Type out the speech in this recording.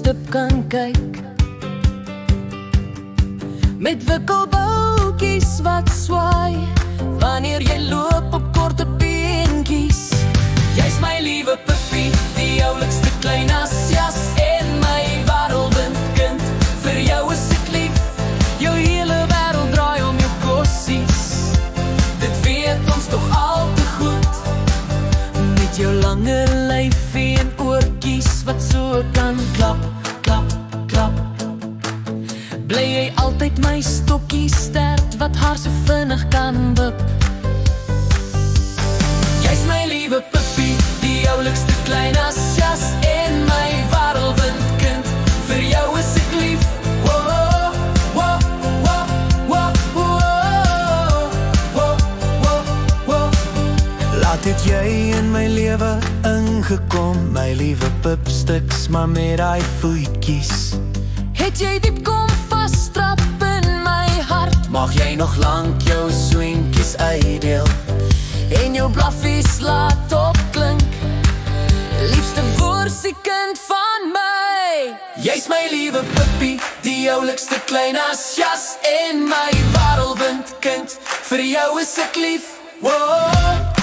stip kan kyk, met wikkelboutjies wat swaai, wanneer jy loop op korte beentjies. Jy's my liewe puppie, die oulikste klein asjas en my warrelwindkind. Vir jou is ek lief, jou hele wêreld draai om jou kossies. Dit weet ons toch al te goed, met jou lange lyfie en oortjies wat so kan klap, klap, klap. Bly jy altyd my stokkie stert wat haar so vinnig kan wip. Jy's my liewe puppie, die oulikste klein asjas en my warrelwindkind. Vir jou is ek lief, woah, woah, woah, woah, woah, woah, woah, woah. Laat het jy in my lewe ingekom, my liewe pupstuks, maar met die voetjies. Het jy diep kom vasttrap in my hart, mag jy nog lang jou swinkies uitdeel en jou blaffies laat opklink, liefste voorsiekind van my. Jy's my liewe puppie, die oulikste klein asjas en my warrelwindkind. Vir jou is ek lief, woah.